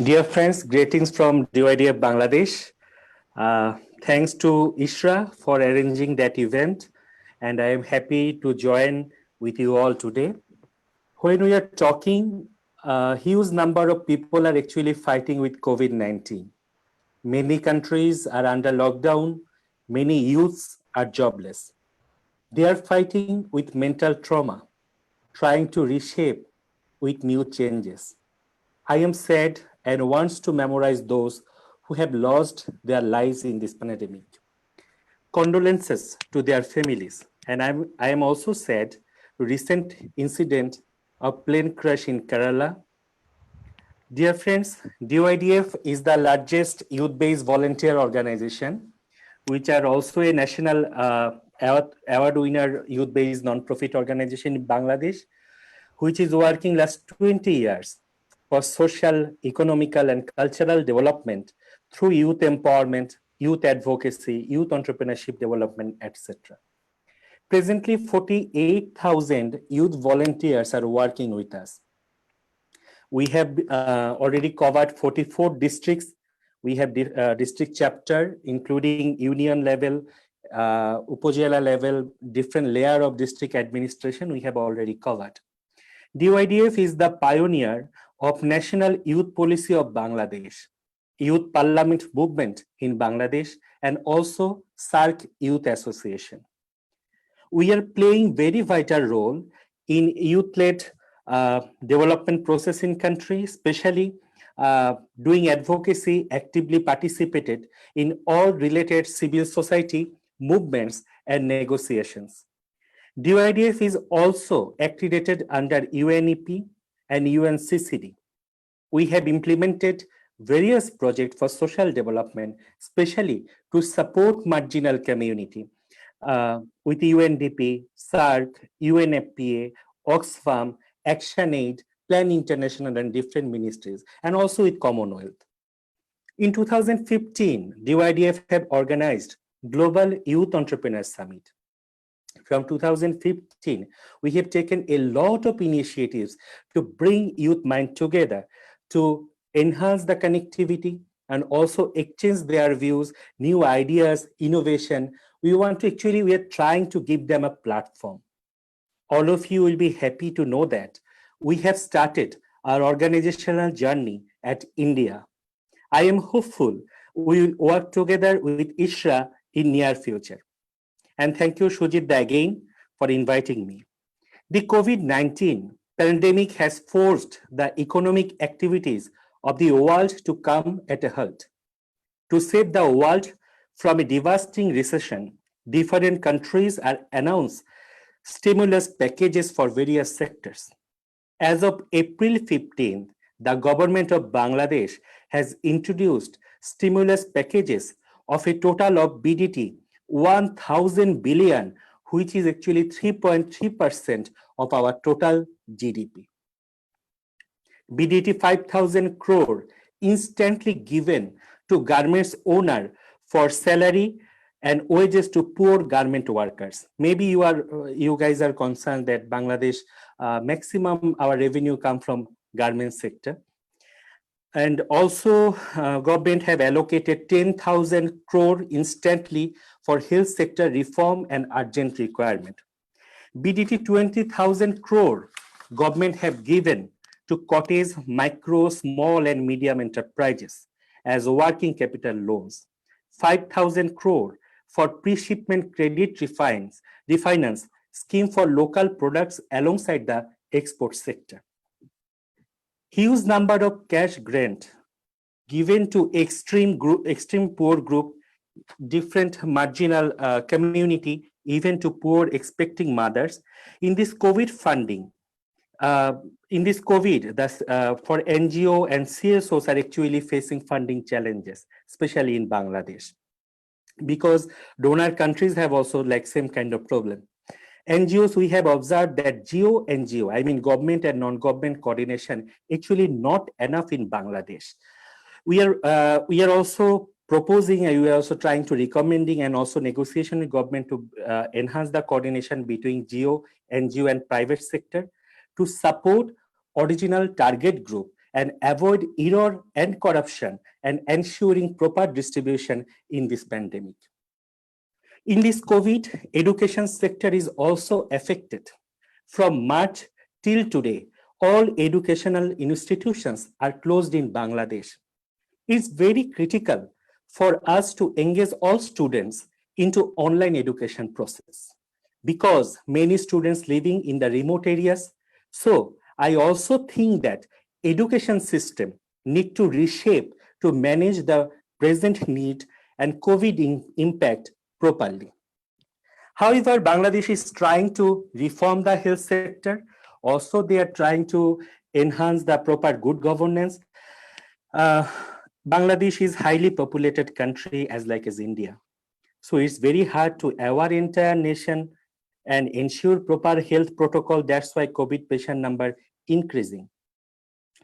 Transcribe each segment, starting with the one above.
Dear friends, greetings from DYDF Bangladesh. Thanks to Ishra for arranging that event, and I am happy to join with you all today. When we are talking, a huge number of people are actually fighting with COVID-19. Many countries are under lockdown, many youths are jobless. They are fighting with mental trauma, trying to reshape with new changes. I am sad and wants to memorize those who have lost their lives in this pandemic. Condolences to their families. And I am also sad recent incident of plane crash in Kerala. Dear friends, DYDF is the largest youth-based volunteer organization, which are also a national award winner youth-based non-profit organization in Bangladesh, which is working last 20 years for social, economical, and cultural development through youth empowerment, youth advocacy, youth entrepreneurship development, etc. Presently, 48,000 youth volunteers are working with us. We have already covered 44 districts. We have district chapter, including union level, Upazila level, different layer of district administration we have already covered. DYDF is the pioneer of National Youth Policy of Bangladesh, Youth Parliament Movement in Bangladesh, and also SARC Youth Association. We are playing very vital role in youth-led development process in country, especially doing advocacy, actively participated in all related civil society movements and negotiations. DYDF is also accredited under UNEP and UNCCD. We have implemented various projects for social development, especially to support marginal community with UNDP, SARC, UNFPA, Oxfam, ActionAid, Plan International, and different ministries, and also with Commonwealth. In 2015, DYDF have organized Global Youth Entrepreneurs Summit. From 2015, we have taken a lot of initiatives to bring youth mind together to enhance the connectivity and also exchange their views, new ideas, innovation. We are trying to give them a platform. All of you will be happy to know that we have started our organizational journey at India. I am hopeful we will work together with Ishra in near future. And thank you, Sujit, again for inviting me. The COVID-19 pandemic has forced the economic activities of the world to come at a halt. To save the world from a devastating recession, different countries are announced stimulus packages for various sectors. As of April 15th, the government of Bangladesh has introduced stimulus packages of a total of BDT 1,000 billion, which is actually 3.3% of our total GDP. BDT 5,000 crore instantly given to garments owner for salary and wages to poor garment workers. Maybe you guys are concerned that Bangladesh maximum our revenue come from garment sector. And also government have allocated 10,000 crore instantly for health sector reform and urgent requirement. BDT 20,000 crore government have given to cottage, micro, small and medium enterprises as working capital loans. 5,000 crore for pre-shipment credit refinance scheme for local products alongside the export sector. Huge number of cash grant given to extreme poor group, different marginal community, even to poor expecting mothers. In this COVID funding, for NGO and CSOs are actually facing funding challenges, especially in Bangladesh, because donor countries have also like same kind of problem. NGOs, we have observed that GO-NGO, I mean government and non-government coordination, actually not enough in Bangladesh. We are also proposing and we are also trying to recommending and also negotiation with government to enhance the coordination between GO, NGO and private sector to support original target group and avoid error and corruption and ensuring proper distribution in this pandemic. In this COVID, education sector is also affected. From March till today, all educational institutions are closed in Bangladesh. It's very critical for us to engage all students into online education process because many students living in the remote areas. So I also think that education system need to reshape to manage the present need and COVID impact properly. However, Bangladesh is trying to reform the health sector. Also, they are trying to enhance the proper good governance. Uh, Bangladesh is highly populated country as India. So it's very hard to our entire nation and ensure proper health protocol. That's why COVID patient number increasing.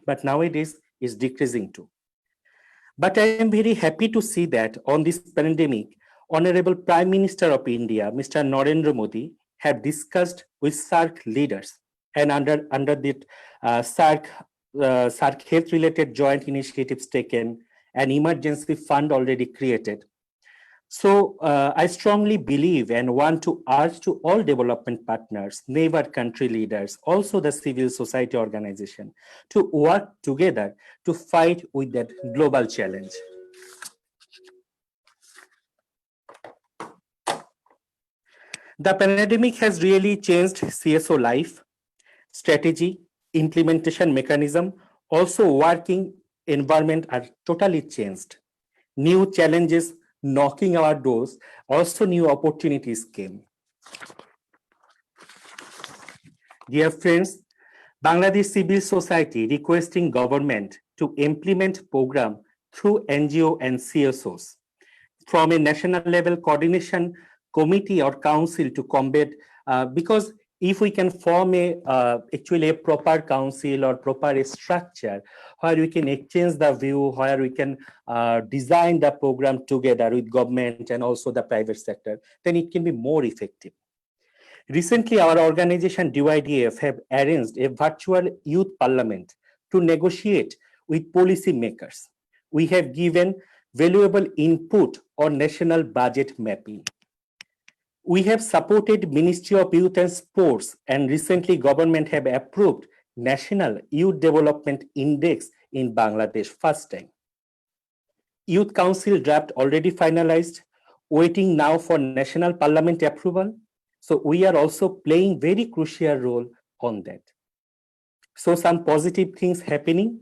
But nowadays it's decreasing too. But I am very happy to see that on this pandemic, Honorable Prime Minister of India, Mr. Narendra Modi, have discussed with SAARC leaders and under the SAARC health-related joint initiatives taken, an emergency fund already created. So I strongly believe and want to urge to all development partners, neighbor country leaders, also the civil society organization, to work together to fight with that global challenge. The pandemic has really changed CSO life, strategy, implementation mechanism, also working environment are totally changed. New challenges knocking our doors, also new opportunities came. Dear friends, Bangladesh civil society requesting government to implement program through NGO and CSOs from a national level coordination committee or council to combat, because if we can form actually a proper council or proper structure where we can exchange the view, where we can design the program together with government and also the private sector, then it can be more effective. Recently, our organization DYDF have arranged a virtual youth parliament to negotiate with policy makers. We have given valuable input on national budget mapping. We have supported Ministry of Youth and Sports, and recently government have approved National Youth Development Index in Bangladesh first time. Youth Council draft already finalized, waiting now for National Parliament approval. So we are also playing very crucial role on that. So some positive things happening.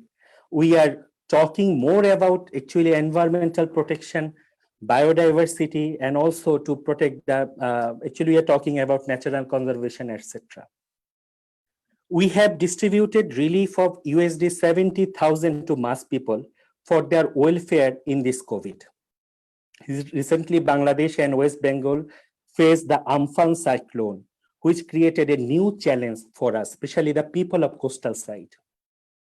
We are talking more about actually environmental protection, biodiversity, and also to protect the, actually we are talking about natural conservation, etc. We have distributed relief of USD 70,000 to mass people for their welfare in this COVID. Recently, Bangladesh and West Bengal faced the Amphan cyclone, which created a new challenge for us, especially the people of coastal side.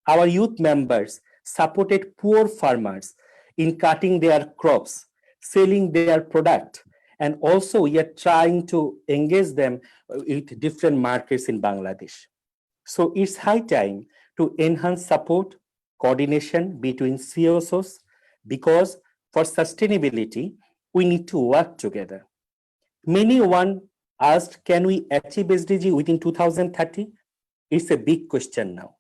Our youth members supported poor farmers in cutting their crops, selling their product, and also we are trying to engage them with different markets in Bangladesh. So it's high time to enhance support, coordination between CSOs, because for sustainability, we need to work together. Many one asked, can we achieve SDG within 2030? It's a big question now,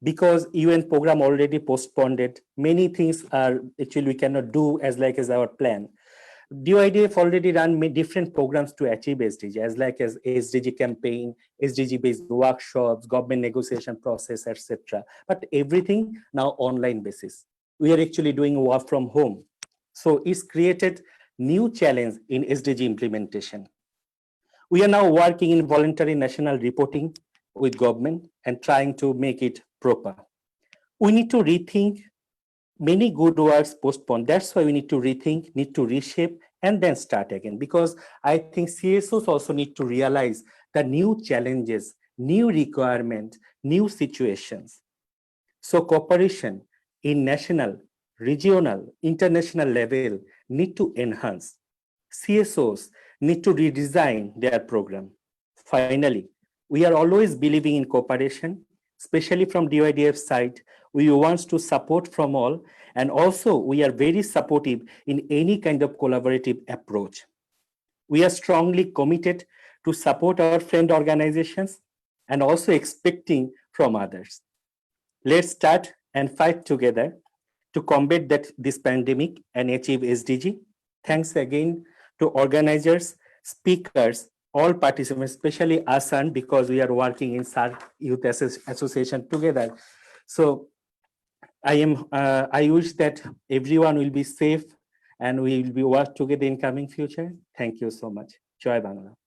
because UN program already postponed it. Many things are actually we cannot do as our plan. DYDF already run different programs to achieve SDG, as SDG campaign, SDG-based workshops, government negotiation process, etc. But everything now online basis. We are actually doing work from home. So it's created new challenge in SDG implementation. We are now working in voluntary national reporting with government and trying to make it proper. We need to rethink many good works postponed. That's why we need to rethink, need to reshape, and then start again. Because I think CSOs also need to realize the new challenges, new requirements, new situations. So cooperation in national, regional, international level need to enhance. CSOs need to redesign their program. Finally, we are always believing in cooperation, especially from DYDF side. we want to support from all, and also we are very supportive in any kind of collaborative approach. We are strongly committed to support our friend organizations and also expecting from others. Let's start and fight together to combat this pandemic and achieve SDG. Thanks again to organizers, speakers, all participants, especially Asan, because we are working in SARC Youth Association together. So I wish that everyone will be safe and we will be work together in coming future. Thank you so much. Joy Bangla.